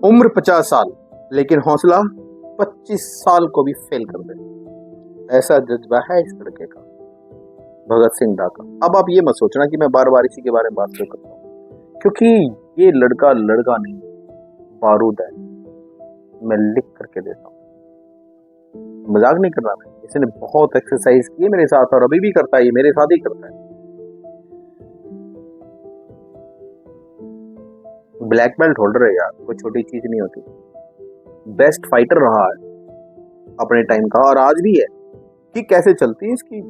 उम्र 50 साल लेकिन हौसला 25 साल को भी फेल कर दे, ऐसा जज्बा है इस लड़के का, भगत सिंह डा का। अब आप ये मत सोचना कि मैं बार बार इसी के बारे में बात क्यों करता हूँ, क्योंकि ये लड़का लड़का नहीं, बारूद है। मैं लिख करके देता हूँ, मजाक नहीं कर रहा मैं। इसने बहुत एक्सरसाइज की है मेरे साथ और अभी भी करता है, ये मेरे साथ ही करता है। ब्लैक बेल्ट होल्डर है यार, कोई छोटी चीज नहीं होती। बेस्ट फाइटर रहा है अपने टाइम का और आज भी है। कि कैसे चलती है इसकी,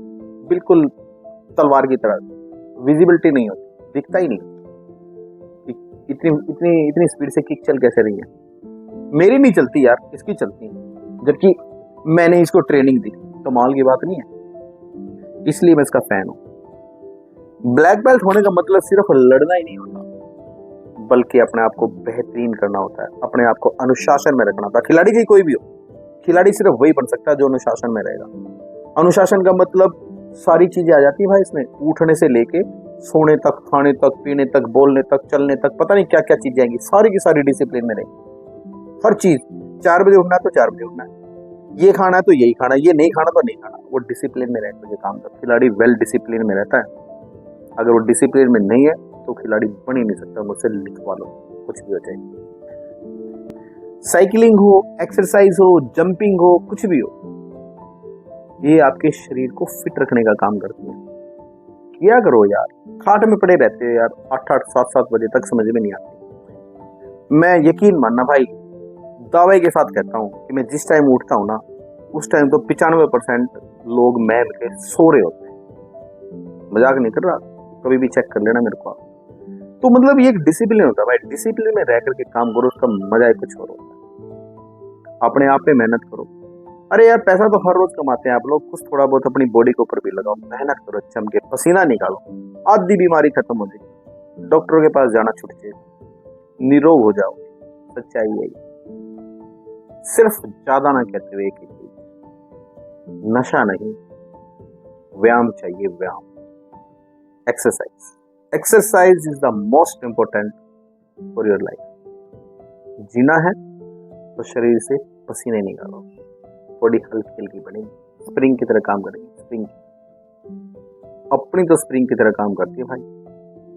बिल्कुल तलवार की तरह, विजिबिलिटी नहीं होती, दिखता ही नहीं। इतनी इतनी इतनी स्पीड से किक चल कैसे रही है। मेरी नहीं चलती यार, इसकी चलती है, जबकि मैंने इसको ट्रेनिंग दी। कमाल की बात नहीं है, इसलिए मैं इसका फैन हूं। ब्लैक बेल्ट होने का मतलब सिर्फ लड़ना ही नहीं होता, बल्कि अपने आप को बेहतरीन करना होता है, अपने आप को अनुशासन में रखना होता है। खिलाड़ी की कोई भी हो, खिलाड़ी सिर्फ वही बन सकता है जो अनुशासन में रहेगा। अनुशासन का मतलब सारी चीजें आ जाती है भाई इसमें, उठने से लेके सोने तक, खाने तक, पीने तक, बोलने तक, चलने तक, पता नहीं क्या क्या चीजें आएंगी, सारी की सारी डिसिप्लिन में रहेगी। हर चीज 4 बजे उठना है तो 4 बजे उठना है, ये खाना है तो यही खाना है, ये नहीं खाना तो नहीं खाना। वो डिसिप्लिन में रहकर ये काम करता। खिलाड़ी वेल डिसिप्लिन में रहता है। अगर वो डिसिप्लिन में नहीं है तो खिलाड़ी बन ही नहीं सकता। मुझसे लिखवा लो, कुछ भी हो जाए। साइकिलिंग हो, एक्सरसाइज हो, जंपिंग हो, कुछ भी हो, ये आपके शरीर को फिट रखने का काम करती है। किया करो यार, खाट में पड़े रहते हो यार 8-8, 7-7 बजे तक, समझ में नहीं आती। मैं यकीन मानना भाई, दावे के साथ कहता हूँ कि मैं जिस टाइम उठता हूँ ना, उस टाइम तो 95% लोग मैं के सो रहे होते हैं। मजाक नहीं कर रहा, कभी भी चेक कर लेना मेरे को। तो मतलब ये एक डिसिप्लिन होता है भाई। डिसिप्लिन में रह करके काम करो, उसका मजा ही कुछ और होता है। अपने आप पे मेहनत करो। अरे यार, पैसा तो हर रोज कमाते हैं आप लोग, कुछ थोड़ा बहुत अपनी बॉडी के ऊपर भी लगाओ, मेहनत करो, चम के पसीना निकालो, आधी बीमारी खत्म हो जाएगी, डॉक्टरों के पास जाना छूट जाएगा, निरोग हो जाओ। सच्चाई यही। सिर्फ ज्यादा ना कहते हुए एक ही चीज, नशा नहीं, व्यायाम चाहिए, व्यायाम, exercise. Exercise is the most important for your life. जीना है तो शरीर से पसीने निकालो, बॉडी हल्की हल्की बनेगी, स्प्रिंग की तरह काम करेगी। स्प्रिंग अपनी तो स्प्रिंग की तरह काम करती है भाई।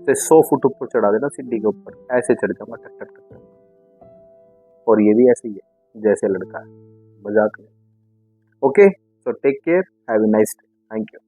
तो 100 फुट ऊपर चढ़ा देना सीढ़ी के ऊपर, ऐसे चढ़ जाऊंगा टक टक टक टक। और ये भी ऐसे ही है जैसे लड़का है, मजाक नहीं। Okay, so take care, have a nice day, thank you.